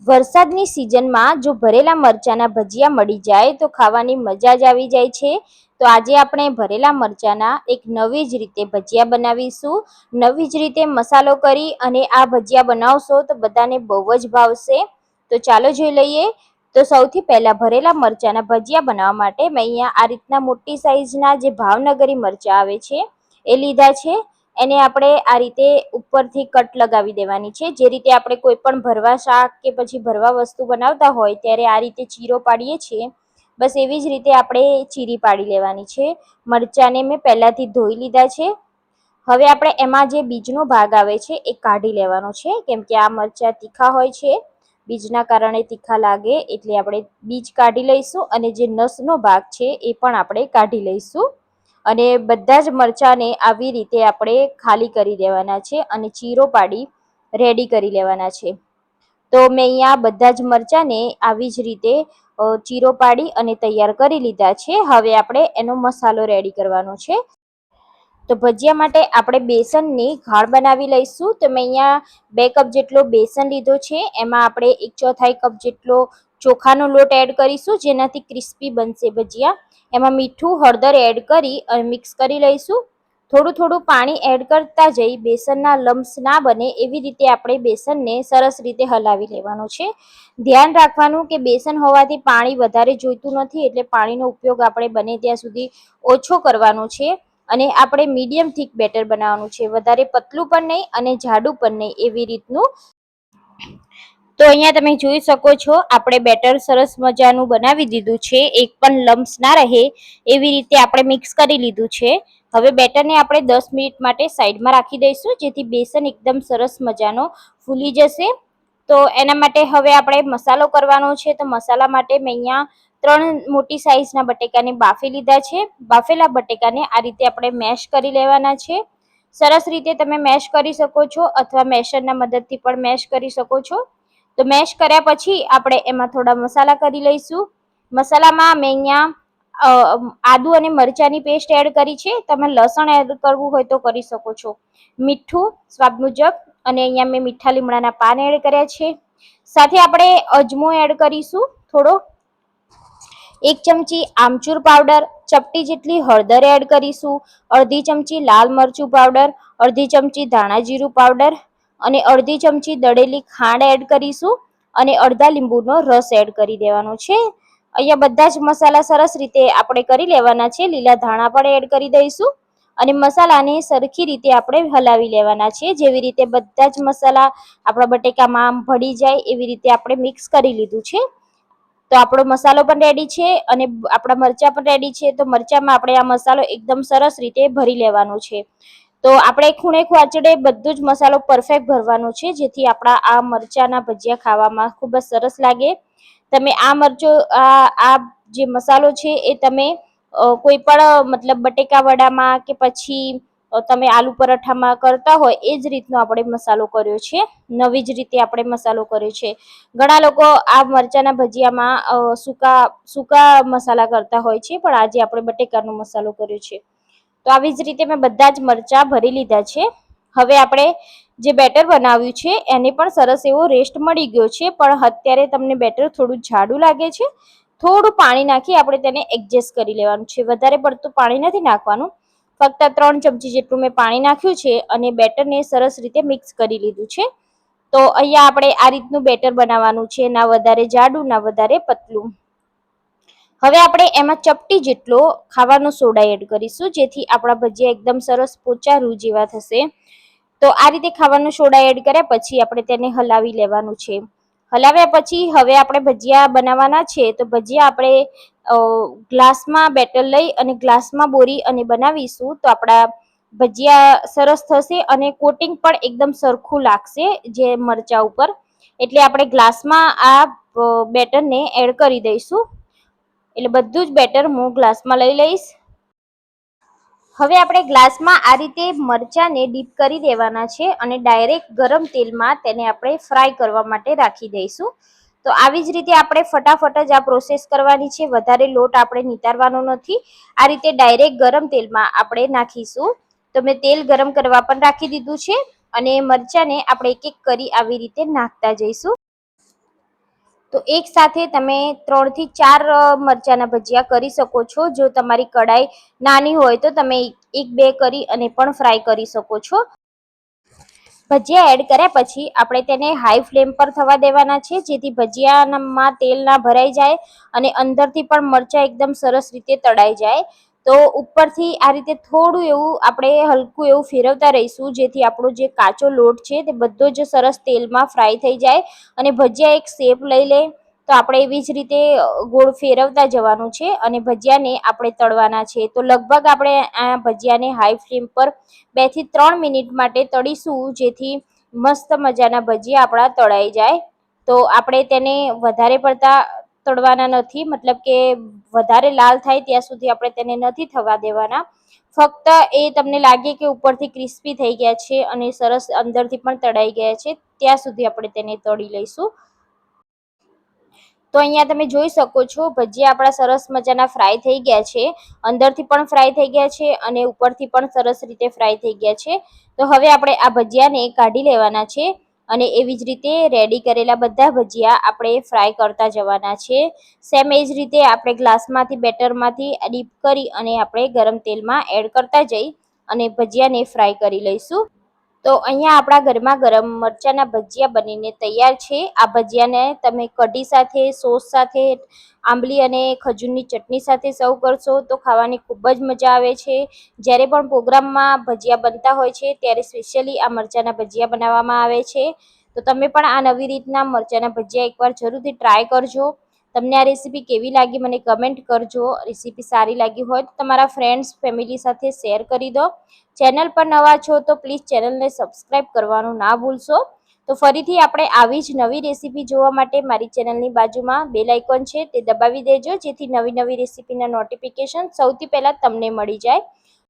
વરસાદની સિઝનમાં જો ભરેલા મરચાના ભજીયા મળી જાય તો ખાવાની મજા જ આવી જાય છે। તો આજે આપણે ભરેલા મરચાના એક નવી જ રીતે ભજીયા બનાવીશું। નવી જ રીતે મસાલો કરી અને આ ભજીયા બનાવશો તો બધાને બહુ જ ભાવશે। તો ચાલો જોઈ લઈએ। તો સૌથી પહેલા ભરેલા મરચાના ભજીયા બનાવવા માટે મેં અહીંયા આ રીતના મોટી સાઈઝના જે ભાવનગરી મરચા આવે છે એ લીધા છે। એને આપણે આ રીતે ઉપરથી કટ લગાવી દેવાની છે। જે રીતે આપણે કોઈ પણ ભરવા શાક કે પછી ભરવા વસ્તુ બનાવતા હોય ત્યારે આ રીતે ચીરો પાડીએ છીએ, બસ એવી જ રીતે આપણે ચીરી પાડી લેવાની છે। મરચાને મેં પહેલાથી ધોઈ લીધા છે। હવે આપણે એમાં જે બીજનો ભાગ આવે છે એ કાઢી લેવાનો છે, કેમ કે આ મરચા તીખા હોય છે, બીજના કારણે તીખા લાગે એટલે આપણે બીજ કાઢી લઈશું અને જે નસનો ભાગ છે એ પણ આપણે કાઢી લઈશું। અને બધા જ મરચાંને આવી રીતે આપણે ખાલી કરી દેવાના છે અને ચીરો પાડી રેડી કરી લેવાના છે। તો મેં અહીંયા બધા જ મરચાંને આવી જ રીતે ચીરો પાડી અને તૈયાર કરી લીધા છે। હવે આપણે એનો મસાલો રેડી કરવાનો છે। તો ભજીયા માટે આપણે બેસનની ઘાણ બનાવી લઈશું। તો મેં અહીંયા 2 કપ જેટલો બેસન લીધો છે। એમાં આપણે 1/4 કપ જેટલો ચોખાનો લોટ એડ કરીશું, જેનાથી ક્રિસ્પી બનશે ભજીયા। એમાં મીઠું હળદર એડ કરી અને મિક્સ કરી લઈશું। થોડું થોડું પાણી એડ કરતા જઈ બેસનના લમ્સ ના બને એવી રીતે આપણે બેસનને સરસ રીતે હલાવી લેવાનું છે। ધ્યાન રાખવાનું કે બેસન હોવાથી પાણી વધારે જોઈતું નથી, એટલે પાણીનો ઉપયોગ આપણે બને ત્યાં સુધી ઓછો કરવાનો છે। અને આપણે મીડિયમ થીક બેટર બનાવવાનું છે, વધારે પતલું પણ નહીં અને જાડું પણ નહીં એવી રીતનું। તો અહીંયા તમે જોઈ શકો છો આપણે બેટર સરસ મજાનું બનાવી દીધું છે, એક પણ લમ્સ ના રહે એવી રીતે આપણે મિક્સ કરી લીધું છે। હવે બેટરને આપણે 10 મિનિટ માટે સાઈડમાં રાખી દઈશું, જેથી બેસન એકદમ સરસ મજાનો ફૂલી જશે। તો એના માટે હવે આપણે મસાલો કરવાનો છે। તો મસાલા માટે મેં અહીંયા 3 મોટી સાઈઝના બટેકાને બાફી લીધા છે। બાફેલા બટેકાને આ રીતે આપણે મેશ કરી લેવાના છે। સરસ રીતે તમે મેશ કરી શકો છો અથવા મેશરના મદદથી પણ મેશ કરી શકો છો। તો મેશ કર્યા પછી આપણે એમાં થોડા મસાલા કરી લઈશું। મસાલામાં મેં અહીંયા આદુ અને મરચાંની પેસ્ટ એડ કરી છે, તમે લસણ એડ કરવું હોય તો કરી શકો છો। મીઠું સ્વાદ મુજબ અને અહીંયા મેં મીઠા લીમડાના પાન એડ કર્યા છે। સાથે આપણે અજમો એડ કરીશું થોડો, 1 ચમચી આમચૂર પાવડર, ચપટી જેટલી હળદર એડ કરીશું, અડધી ચમચી લાલ મરચું પાવડર, અડધી ચમચી ધાણા જીરું પાવડર અને અડધી ચમચી દળેલી ખાંડ એડ કરીશું અને અડધા લીંબુનો રસ એડ કરી દેવાનો છે। અહીંયા બધા જ મસાલા સરસ રીતે આપણે કરી લેવાના છે। લીલા ધાણા પણ એડ કરી દઈશું અને મસાલાને સરખી રીતે આપણે હલાવી લેવાના છે। જેવી રીતે બધા જ મસાલા આપણા બટેકામાં ભળી જાય એવી રીતે આપણે મિક્સ કરી લીધું છે। તો આપણો મસાલો પણ રેડી છે અને આપણા મરચાં પણ રેડી છે। તો મરચાંમાં આપણે આ મસાલો એકદમ સરસ રીતે ભરી લેવાનો છે। તો આપણે ખૂણે ખાંચડે બધું જ મસાલો પરફેક્ટ ભરવાનો છે, જેથી આપણા આ મરચાંના ભજીયા ખાવામાં ખૂબ જ સરસ લાગે। તમે આ મરચો આ જે મસાલો છે એ તમે કોઈ પણ મતલબ બટેકા વડામાં કે પછી તમે આલુ પરાઠામાં કરતા હોય એ જ રીતનો આપણે મસાલો કર્યો છે। નવી જ રીતે આપણે મસાલો કર્યો છે। ઘણા લોકો આ મરચાંના ભજીયામાં સૂકા મસાલા કરતા હોય છે, પણ આજે આપણે બટેકાનો મસાલો કર્યો છે। તો આવી જ રીતે મેં બધા જ મરચાં ભરી લીધા છે। હવે આપણે જે બેટર બનાવ્યું છે એને પણ સરસ એવો રેસ્ટ મળી ગયો છે, પણ અત્યારે તમને બેટર થોડું જાડું લાગે છે। થોડું પાણી નાખી આપણે તેને એડજસ્ટ કરી લેવાનું છે, વધારે પડતું પાણી નથી નાખવાનું, ફક્ત 3 ચમચી જેટલું મેં પાણી નાખ્યું છે અને બેટરને સરસ રીતે મિક્સ કરી લીધું છે। તો અહીંયા આપણે આ રીતનું બેટર બનાવવાનું છે, ના વધારે જાડું ના વધારે પતલું। હવે આપણે એમાં ચપટી જેટલો ખાવાનો સોડા એડ કરીશું, જેથી આપણા ભજીયા એકદમ સરસ પોચા રૂ જેવા થશે। તો આ રીતે ખાવાનો સોડા એડ કર્યા પછી આપણે તેને હલાવી લેવાનું છે। હલાવ્યા પછી હવે આપણે ભજીયા બનાવવાના છે। તો ભજીયા આપણે ગ્લાસમાં બેટર લઈ અને ગ્લાસમાં બોરી અને બનાવીશું તો આપણા ભજીયા સરસ થશે અને કોટિંગ પણ એકદમ સરખું લાગશે જે મરચા ઉપર। એટલે આપણે ગ્લાસમાં આ બેટરને એડ કરી દઈશું। એટલે બધું જ બેટર હું ગ્લાસમાં લઈ લઈશ। હવે આપણે ગ્લાસમાં આ રીતે મરચાંને ડીપ કરી દેવાના છે અને ડાયરેક્ટ ગરમ તેલમાં તેને આપણે ફ્રાય કરવા માટે રાખી દઈશું। તો આવી જ રીતે આપણે ફટાફટ જ આ પ્રોસેસ કરવાની છે, વધારે લોટ આપણે નિતારવાનો નથી। આ રીતે ડાયરેક્ટ ગરમ તેલમાં આપણે નાખીશું। તો મેં તેલ ગરમ કરવા પણ રાખી દીધું છે અને મરચાંને આપણે એક એક કરી આવી રીતે નાખતા જઈશું। તો એક સાથે તમે 3 થી 4 મરચાંના ભજીયા કરી શકો છો. જો તમારી કઢાઈ નાની હોય તો તમે એક બે કરી અને પણ ફ્રાય કરી શકો છો. ભજીયા એડ કર્યા પછી આપણે તેને હાઈ ફ્લેમ પર થવા દેવાના છે, જેથી ભજીયામાં તેલ ના ભરાઈ જાય અને અંદરથી પણ મરચાં એકદમ સરસ રીતે તળાઈ જાય. તો ઉપરથી આ રીતે થોડું એવું આપણે હલકું એવું ફેરવતા રહીશું, જેથી આપણો જે કાચો લોટ છે તે બધો જ સરસ તેલમાં ફ્રાય થઈ જાય અને ભજીયા એક શેપ લઈ લે. તો આપણે એવી જ રીતે ગોળ ફેરવતા જવાનું છે અને ભજીયાને આપણે તળવાના છે. તો લગભગ આપણે આ ભજીયાને હાઈ ફ્લેમ પર 2 થી 3 મિનિટ માટે તળીશું, જેથી મસ્ત મજાના ભજીયા આપણા તળાઈ જાય. તો આપણે તેને વધારે પડતા તળવાના નથી, મતલબ કે વધારે લાલ થાય ત્યાં સુધી આપણે તેને નથી થવા દેવાના. ફક્ત એ તમને લાગે કે ઉપરથી ક્રિસ્પી થઈ ગયા છે અને સરસ અંદરથી પણ તળાઈ ગયા છે ત્યાં સુધી આપણે તેને તળી લઈશું. તો અહીંયા તમે જોઈ શકો છો ભજીયા આપણા સરસ મજાના ફ્રાય થઈ ગયા છે, અંદરથી પણ ફ્રાય થઈ ગયા છે અને ઉપરથી પણ સરસ રીતે ફ્રાય થઈ ગયા છે. તો હવે આપણે આ ભજીયાને કાઢી લેવાના છે અને એવી જ રીતે રેડી કરેલા બધા ભજીયા આપણે ફ્રાય કરતા જવાના છે. સેમ એ જ રીતે આપણે ગ્લાસમાંથી બેટરમાંથી ડીપ કરી અને આપણે ગરમ તેલમાં એડ કરતા જઈ અને ભજીયાને ફ્રાય કરી લઈશું. તો અહીંયા આપણા ગરમા ગરમ મરચાંના ભજીયા બનીને તૈયાર છે. આ ભજીયાને તમે કઢી સાથે, સોસ સાથે, આંબલી અને ખજૂરની ચટણી સાથે સર્વ કરશો તો ખાવાની ખૂબ જ મજા આવે છે. જ્યારે પણ પ્રોગ્રામમાં ભજીયા બનતા હોય છે ત્યારે સ્પેશિયલી આ મરચાંના ભજીયા બનાવવામાં આવે છે. તો તમે પણ આ નવી રીતના મરચાંના ભજીયા એકવાર જરૂરથી ટ્રાય કરજો. તમને આ રેસીપી કેવી લાગી મને કમેન્ટ કરજો. રેસીપી સારી લાગી હોય તો તમારા ફ્રેન્ડ્સ ફેમિલી સાથે શેર કરી દો. ચેનલ પર નવા છો તો પ્લીઝ ચેનલને સબસ્ક્રાઈબ કરવાનું ના ભૂલશો. તો ફરીથી આપણે આવી જ નવી રેસીપી જોવા માટે મારી ચેનલની બાજુમાં બેલ આઇકોન છે તે દબાવી દેજો, જેથી નવી નવી રેસીપીના નોટિફિકેશન સૌથી પહેલાં તમને મળી જાય.